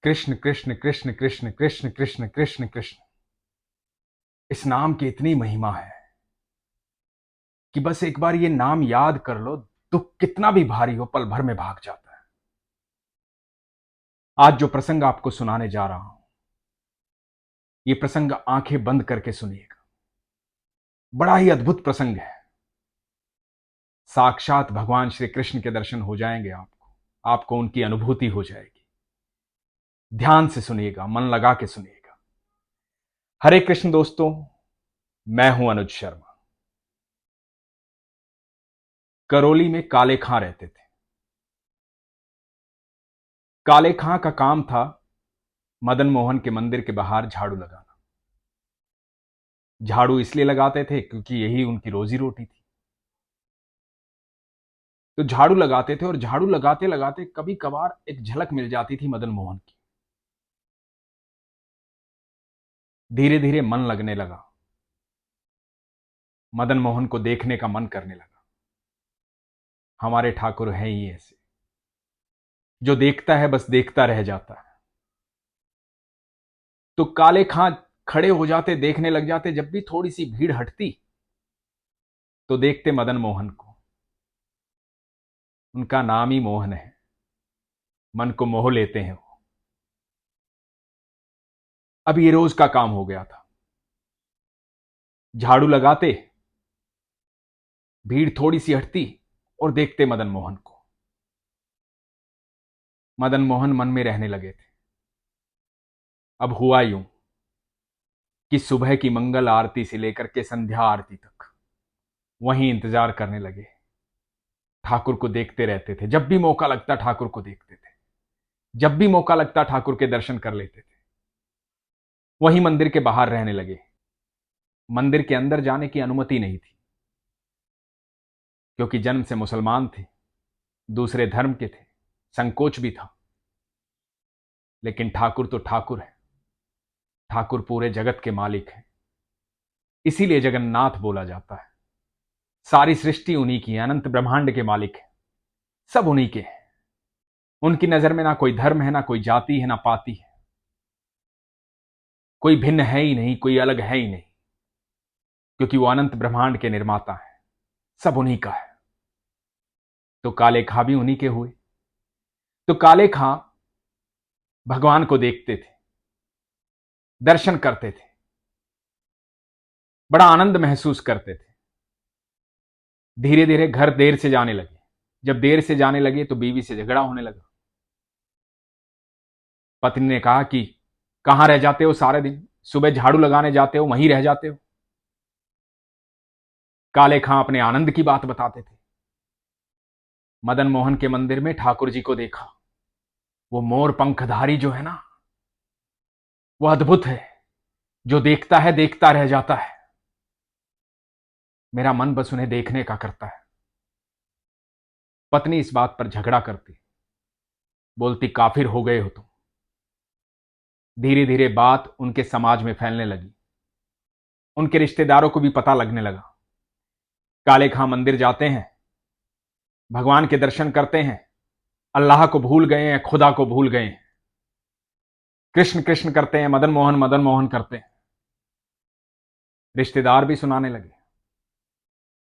कृष्ण कृष्ण कृष्ण कृष्ण कृष्ण कृष्ण कृष्ण कृष्ण। इस नाम की इतनी महिमा है कि बस एक बार ये नाम याद कर लो, दुख कितना भी भारी हो पल भर में भाग जाता है। आज जो प्रसंग आपको सुनाने जा रहा हूं, ये प्रसंग आंखें बंद करके सुनिएगा। बड़ा ही अद्भुत प्रसंग है। साक्षात भगवान श्री कृष्ण के दर्शन हो जाएंगे आपको उनकी अनुभूति हो जाएगी। ध्यान से सुनिएगा, मन लगा के सुनिएगा। हरे कृष्ण दोस्तों, मैं हूं अनुज शर्मा। करौली में काले खां रहते थे। काले खां का काम था मदन मोहन के मंदिर के बाहर झाड़ू लगाना। झाड़ू इसलिए लगाते थे क्योंकि यही उनकी रोजी रोटी थी। तो झाड़ू लगाते थे और झाड़ू लगाते लगाते कभी कभार एक झलक मिल जाती थी मदन मोहन की। धीरे धीरे मन लगने लगा, मदन मोहन को देखने का मन करने लगा। हमारे ठाकुर हैं ही ऐसे, जो देखता है बस देखता रह जाता है। तो काले खां खड़े हो जाते, देखने लग जाते। जब भी थोड़ी सी भीड़ हटती तो देखते मदन मोहन को। उनका नाम ही मोहन है, मन को मोह लेते हैं वो। अब ये रोज का काम हो गया था। झाड़ू लगाते, भीड़ थोड़ी सी हटती और देखते मदन मोहन को। मदन मोहन मन में रहने लगे थे। अब हुआ यूं कि सुबह की मंगल आरती से लेकर के संध्या आरती तक वहीं इंतजार करने लगे। ठाकुर को देखते रहते थे। जब भी मौका लगता ठाकुर को देखते थे। जब भी मौका लगता ठाकुर के दर्शन कर लेते थे। वहीं मंदिर के बाहर रहने लगे। मंदिर के अंदर जाने की अनुमति नहीं थी, क्योंकि जन्म से मुसलमान थे, दूसरे धर्म के थे, संकोच भी था। लेकिन ठाकुर तो ठाकुर है। ठाकुर पूरे जगत के मालिक हैं। इसीलिए जगन्नाथ बोला जाता है। सारी सृष्टि उन्हीं की है, अनंत ब्रह्मांड के मालिक है, सब उन्हीं के हैं। उनकी नजर में ना कोई धर्म है, ना कोई जाति है, ना पाति है। कोई भिन्न है ही नहीं, कोई अलग है ही नहीं, क्योंकि वो अनंत ब्रह्मांड के निर्माता है। सब उन्हीं का है। तो काले खां भी उन्हीं के हुए। तो काले खां भगवान को देखते थे, दर्शन करते थे, बड़ा आनंद महसूस करते थे। धीरे धीरे घर देर से जाने लगे। जब देर से जाने लगे तो बीवी से झगड़ा होने लगा। पत्नी ने कहा कि कहां रह जाते हो सारे दिन, सुबह झाड़ू लगाने जाते हो वहीं रह जाते हो। काले खां अपने आनंद की बात बताते थे। मदन मोहन के मंदिर में ठाकुर जी को देखा। वो मोर पंखधारी जो है ना, वो अद्भुत है। जो देखता है देखता रह जाता है। मेरा मन बस उन्हें देखने का करता है। पत्नी इस बात पर झगड़ा करती, बोलती काफिर हो गए हो तुम। धीरे धीरे बात उनके समाज में फैलने लगी। उनके रिश्तेदारों को भी पता लगने लगा। काले खां मंदिर जाते हैं, भगवान के दर्शन करते हैं, अल्लाह को भूल गए हैं, खुदा को भूल गए हैं। कृष्ण कृष्ण करते हैं, मदन मोहन करते हैं। रिश्तेदार भी सुनाने लगे।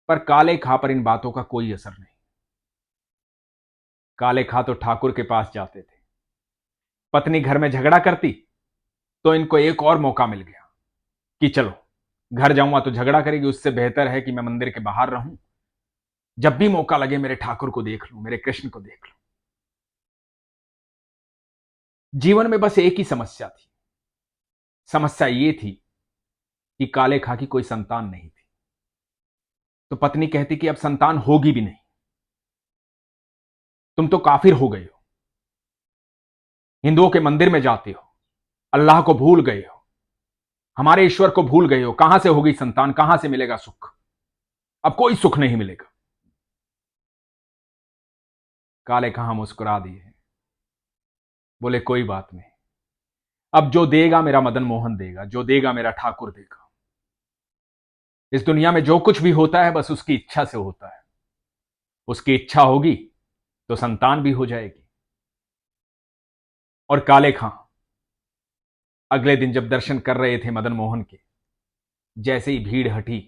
पर काले खां पर इन बातों का कोई असर नहीं। काले खां तो ठाकुर के पास जाते थे। पत्नी घर में झगड़ा करती तो इनको एक और मौका मिल गया कि चलो, घर जाऊंगा तो झगड़ा करेगी, उससे बेहतर है कि मैं मंदिर के बाहर रहूं। जब भी मौका लगे मेरे ठाकुर को देख लूं, मेरे कृष्ण को देख लूं। जीवन में बस एक ही समस्या थी। समस्या ये थी कि काले खां की कोई संतान नहीं थी। तो पत्नी कहती कि अब संतान होगी भी नहीं। तुम तो काफिर हो गए हो, हिंदुओं के मंदिर में जाते हो, अल्लाह को भूल गए हो, हमारे ईश्वर को भूल गए हो। कहां से होगी संतान, कहां से मिलेगा सुख? अब कोई सुख नहीं मिलेगा। काले खां मुस्कुरा दिए, बोले कोई बात नहीं। अब जो देगा मेरा मदन मोहन देगा, जो देगा मेरा ठाकुर देगा। इस दुनिया में जो कुछ भी होता है बस उसकी इच्छा से होता है। उसकी इच्छा होगी तो संतान भी हो जाएगी। और काले खां अगले दिन जब दर्शन कर रहे थे मदन मोहन के, जैसे ही भीड़ हटी,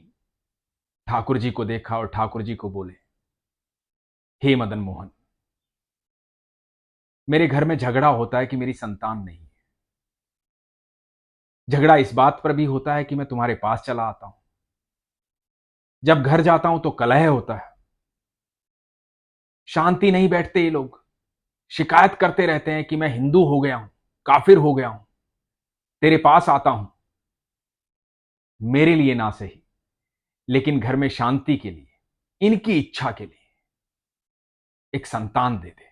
ठाकुर जी को देखा और ठाकुर जी को बोले, हे मदन मोहन, मेरे घर में झगड़ा होता है कि मेरी संतान नहीं है। झगड़ा इस बात पर भी होता है कि मैं तुम्हारे पास चला आता हूं, जब घर जाता हूं तो कलह होता है, शांति नहीं बैठते ये लोग, शिकायत करते रहते हैं कि मैं हिंदू हो गया हूं, काफिर हो गया हूं, तेरे पास आता हूं, मेरे लिए ना सही लेकिन घर में शांति के लिए, इनकी इच्छा के लिए एक संतान दे दे।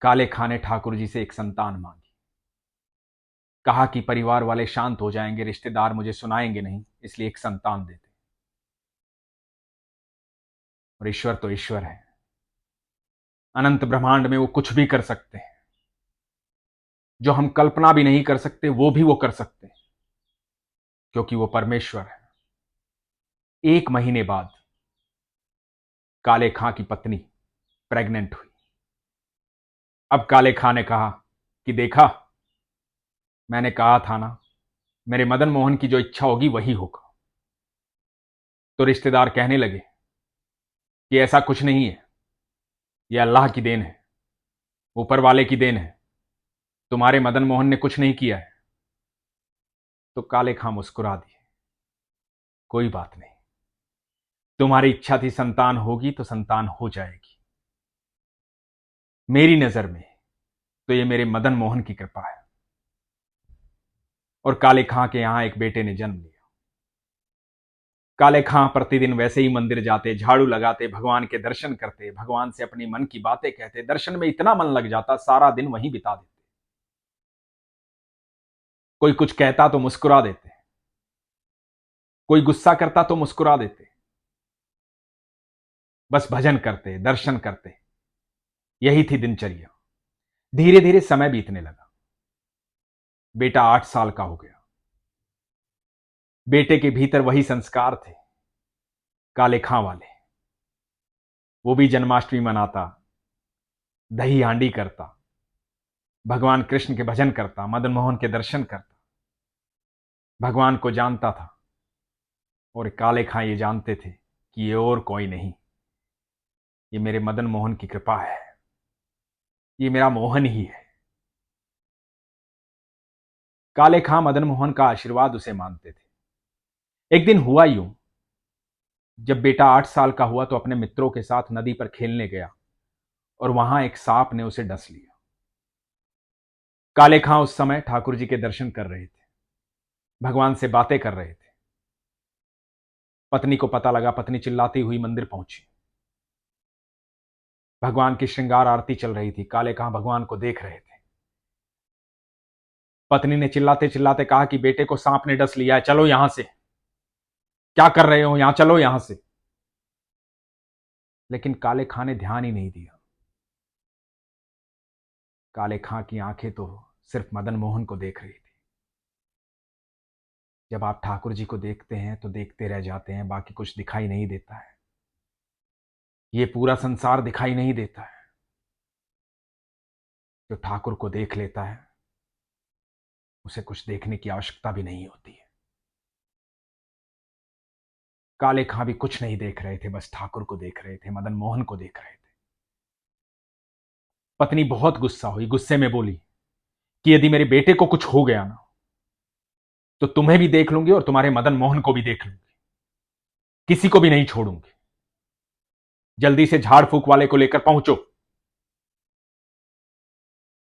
काले खां ने ठाकुर जी से एक संतान मांगी, कहा कि परिवार वाले शांत हो जाएंगे, रिश्तेदार मुझे सुनाएंगे नहीं, इसलिए एक संतान दे दे। और ईश्वर तो ईश्वर है, अनंत ब्रह्मांड में वो कुछ भी कर सकते हैं, जो हम कल्पना भी नहीं कर सकते वो भी वो कर सकते हैं, क्योंकि वो परमेश्वर है। 1 महीने बाद काले खां की पत्नी प्रेग्नेंट हुई। अब काले खां ने कहा कि देखा, मैंने कहा था ना, मेरे मदन मोहन की जो इच्छा होगी वही होगा। तो रिश्तेदार कहने लगे कि ऐसा कुछ नहीं है, यह अल्लाह की देन है, ऊपर वाले की देन है, तुम्हारे मदन मोहन ने कुछ नहीं किया है। तो काले खां मुस्कुरा दिए, कोई बात नहीं, तुम्हारी इच्छा थी संतान होगी तो संतान हो जाएगी, मेरी नजर में तो ये मेरे मदन मोहन की कृपा है। और काले खां के यहां एक बेटे ने जन्म लिया। काले खां प्रतिदिन वैसे ही मंदिर जाते, झाड़ू लगाते, भगवान के दर्शन करते, भगवान से अपनी मन की बातें कहते, दर्शन में इतना मन लग जाता, सारा दिन वहीं बिता देते। कोई कुछ कहता तो मुस्कुरा देते, कोई गुस्सा करता तो मुस्कुरा देते, बस भजन करते, दर्शन करते, यही थी दिनचर्या। धीरे धीरे समय बीतने लगा, बेटा 8 साल का हो गया। बेटे के भीतर वही संस्कार थे काले खां वाले, वो भी जन्माष्टमी मनाता, दही हांडी करता, भगवान कृष्ण के भजन करता, मदन मोहन के दर्शन करता, भगवान को जानता था। और काले खां ये जानते थे कि ये और कोई नहीं, ये मेरे मदन मोहन की कृपा है, ये मेरा मोहन ही है। काले खां मदन मोहन का आशीर्वाद उसे मानते थे। एक दिन हुआ यूं, जब बेटा 8 साल का हुआ तो अपने मित्रों के साथ नदी पर खेलने गया और वहां एक सांप ने उसे डस लिया। काले खां उस समय ठाकुर जी के दर्शन कर रहे थे, भगवान से बातें कर रहे थे। पत्नी को पता लगा, पत्नी चिल्लाती हुई मंदिर पहुंची। भगवान की श्रृंगार आरती चल रही थी, काले खां भगवान को देख रहे थे। पत्नी ने चिल्लाते चिल्लाते कहा कि बेटे को सांप ने डस लिया है, चलो यहां से, क्या कर रहे हो यहां, चलो यहां से। लेकिन काले खां ने ध्यान ही नहीं दिया। काले खां की आंखें तो सिर्फ मदन मोहन को देख रही थी। जब आप ठाकुर जी को देखते हैं तो देखते रह जाते हैं, बाकी कुछ दिखाई नहीं देता है, ये पूरा संसार दिखाई नहीं देता है। जो ठाकुर को देख लेता है उसे कुछ देखने की आवश्यकता भी नहीं होती है। काले खां भी कुछ नहीं देख रहे थे, बस ठाकुर को देख रहे थे, मदन मोहन को देख रहे थे। पत्नी बहुत गुस्सा हुई, गुस्से में बोली कि यदि मेरे बेटे को कुछ हो गया ना तो तुम्हें भी देख लूंगी और तुम्हारे मदन मोहन को भी देख लूंगी, किसी को भी नहीं छोड़ूंगी। जल्दी से झाड़ फूक वाले को लेकर पहुंचो।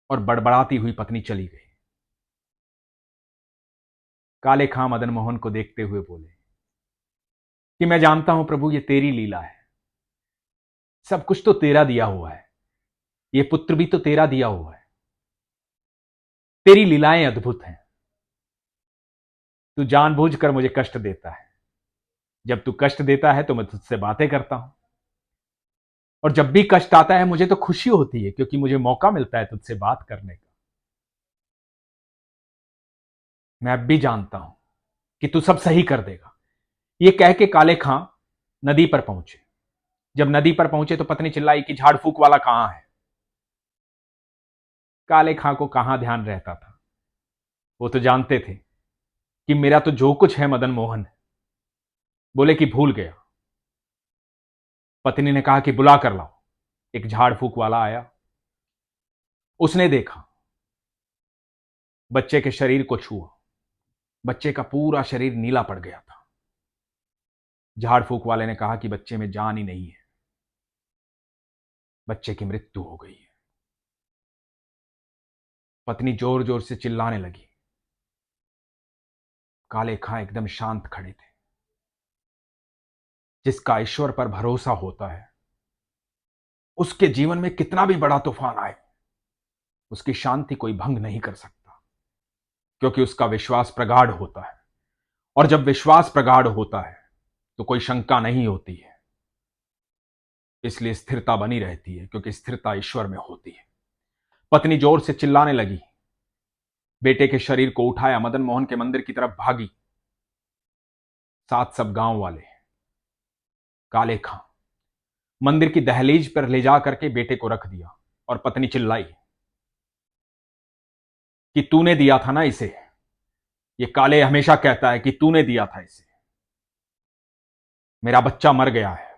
और बड़बड़ाती हुई पत्नी चली गई। काले खां मदन मोहन को देखते हुए बोले कि मैं जानता हूं प्रभु, ये तेरी लीला है, सब कुछ तो तेरा दिया हुआ है, ये पुत्र भी तो तेरा दिया हुआ है, तेरी लीलाएं अद्भुत हैं। तू जानबूझकर मुझे कष्ट देता है, जब तू कष्ट देता है तो मैं तुझसे बातें करता हूं, और जब भी कष्ट आता है मुझे तो खुशी होती है, क्योंकि मुझे मौका मिलता है तुझसे बात करने का। मैं अब भी जानता हूं कि तू सब सही कर देगा। ये कह के काले खां नदी पर पहुंचे। जब नदी पर पहुंचे तो पत्नी चिल्लाई कि झाड़ फूक वाला कहां है। काले खां को कहां ध्यान रहता था। वो तो जानते थे कि मेरा तो जो कुछ है मदन मोहन है। बोले कि भूल गया। पत्नी ने कहा कि बुला कर लाओ। एक झाड़ फूक वाला आया। उसने देखा, बच्चे के शरीर को छुआ। बच्चे का पूरा शरीर नीला पड़ गया था। झाड़ फूक वाले ने कहा कि बच्चे में जान ही नहीं है, बच्चे की मृत्यु हो गई है। पत्नी जोर जोर से चिल्लाने लगी। काले खां एकदम शांत खड़े थे। जिसका ईश्वर पर भरोसा होता है, उसके जीवन में कितना भी बड़ा तूफान आए, उसकी शांति कोई भंग नहीं कर सकता, क्योंकि उसका विश्वास प्रगाढ़ होता है। और जब विश्वास प्रगाढ़ होता है तो कोई शंका नहीं होती है। इसलिए स्थिरता बनी रहती है, क्योंकि स्थिरता ईश्वर में होती है। पत्नी जोर से चिल्लाने लगी। बेटे के शरीर को उठाया, मदन मोहन के मंदिर की तरफ भागी। साथ सब गांव वाले। काले खां मंदिर की दहलीज पर ले जा करके बेटे को रख दिया और पत्नी चिल्लाई कि तूने दिया था ना इसे। ये काले हमेशा कहता है कि तूने दिया था इसे। मेरा बच्चा मर गया है,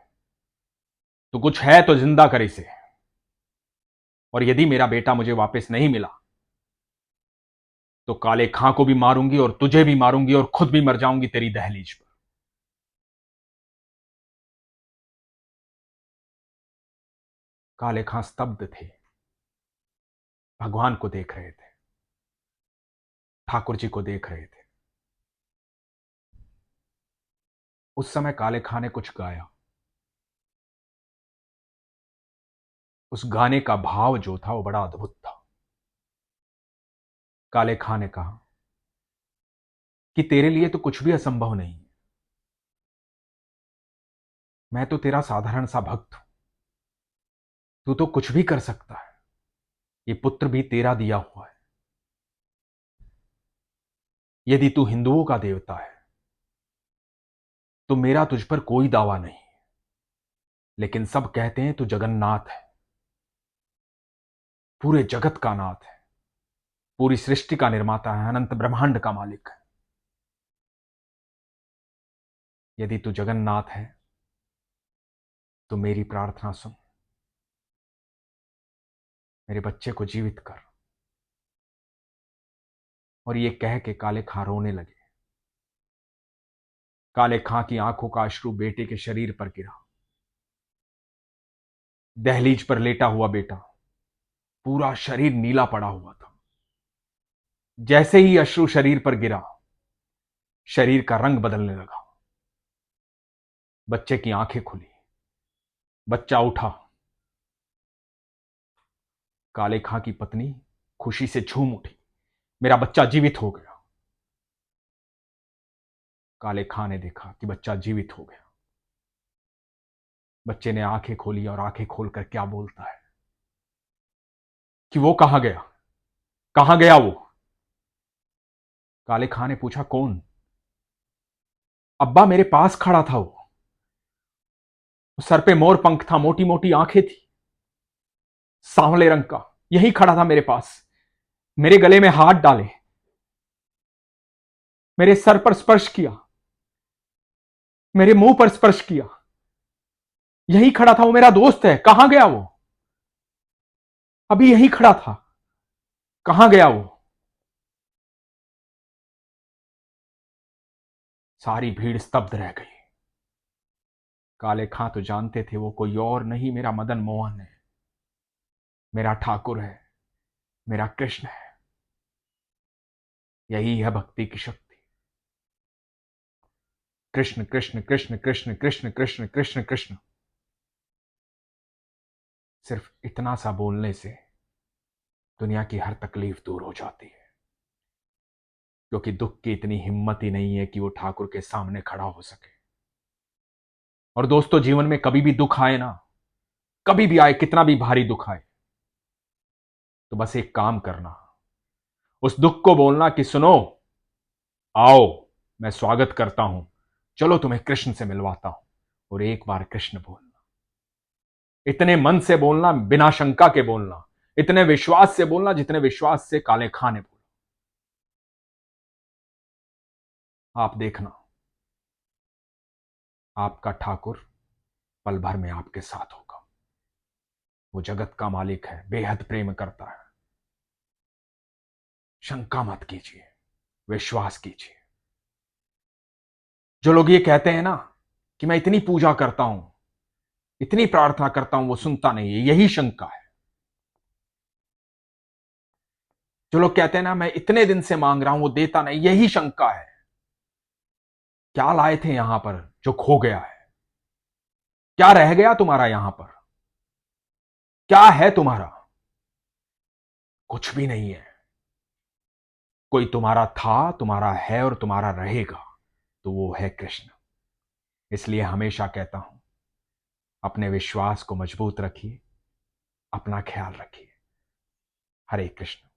तो कुछ है तो जिंदा कर इसे। और यदि मेरा बेटा मुझे वापस नहीं मिला तो काले खां को भी मारूंगी और तुझे भी मारूंगी और खुद भी मर जाऊंगी तेरी दहलीज पर। काले खां स्तब्ध थे, भगवान को देख रहे थे, ठाकुर जी को देख रहे थे। उस समय काले खां ने कुछ गाया। उस गाने का भाव जो था वो बड़ा अद्भुत था। काले खां ने कहा कि तेरे लिए तो कुछ भी असंभव नहीं है। मैं तो तेरा साधारण सा भक्त हूं, तू तो कुछ भी कर सकता है। ये पुत्र भी तेरा दिया हुआ है। यदि तू हिंदुओं का देवता है तो मेरा तुझ पर कोई दावा नहीं, लेकिन सब कहते हैं तू जगन्नाथ है, पूरे जगत का नाथ है, पूरी सृष्टि का निर्माता है, अनंत ब्रह्मांड का मालिक है। यदि तू जगन्नाथ है तो मेरी प्रार्थना सुन, मेरे बच्चे को जीवित कर। और ये कह के काले खां रोने लगे। काले खां की आंखों का अश्रु बेटे के शरीर पर गिरा। दहलीज पर लेटा हुआ बेटा, पूरा शरीर नीला पड़ा हुआ था। जैसे ही अश्रु शरीर पर गिरा, शरीर का रंग बदलने लगा। बच्चे की आंखें खुली, बच्चा उठा। काले खां की पत्नी खुशी से झूम उठी, मेरा बच्चा जीवित हो गया। काले खां ने देखा कि बच्चा जीवित हो गया। बच्चे ने आंखें खोली और आंखें खोलकर क्या बोलता है कि वो कहां गया, कहां गया वो। काले खां ने पूछा, कौन? अब्बा मेरे पास खड़ा था वो। सर पे मोर पंख था, मोटी मोटी आंखें थी, सांवले रंग का। यही खड़ा था मेरे पास, मेरे गले में हाथ डाले, मेरे सर पर स्पर्श किया, मेरे मुंह पर स्पर्श किया। यही खड़ा था, वो मेरा दोस्त है। कहां गया वो? अभी यही खड़ा था, कहां गया वो? सारी भीड़ स्तब्ध रह गई। काले खां तो जानते थे वो कोई और नहीं, मेरा मदन मोहन है, मेरा ठाकुर है, मेरा कृष्ण है। यही है भक्ति की शक्ति। कृष्ण कृष्ण कृष्ण कृष्ण कृष्ण कृष्ण कृष्ण कृष्ण। सिर्फ इतना सा बोलने से दुनिया की हर तकलीफ दूर हो जाती है, क्योंकि दुख की इतनी हिम्मत ही नहीं है कि वो ठाकुर के सामने खड़ा हो सके। और दोस्तों, जीवन में कभी भी दुख आए ना, कभी भी आए, कितना भी भारी दुख आए, तो बस एक काम करना, उस दुख को बोलना कि सुनो, आओ, मैं स्वागत करता हूं, चलो तुम्हें कृष्ण से मिलवाता हूं। और एक बार कृष्ण बोलना, इतने मन से बोलना, बिना शंका के बोलना इतने विश्वास से बोलना जितने विश्वास से काले खां ने बोला। आप देखना, आपका ठाकुर पल भर में आपके साथ होगा। वो जगत का मालिक है, बेहद प्रेम करता है। शंका मत कीजिए, विश्वास कीजिए। जो लोग ये कहते हैं ना कि मैं इतनी पूजा करता हूं, इतनी प्रार्थना करता हूं, वो सुनता नहीं है, यही शंका है। जो लोग कहते हैं ना मैं इतने दिन से मांग रहा हूं, वो देता नहीं, यही शंका है। क्या लाए थे यहां पर जो खो गया है? क्या रह गया तुम्हारा यहां पर? क्या है तुम्हारा? कुछ भी नहीं है। कोई तुम्हारा था, तुम्हारा है और तुम्हारा रहेगा, तो वो है कृष्ण। इसलिए हमेशा कहता हूं, अपने विश्वास को मजबूत रखिए, अपना ख्याल रखिए। हरे कृष्ण।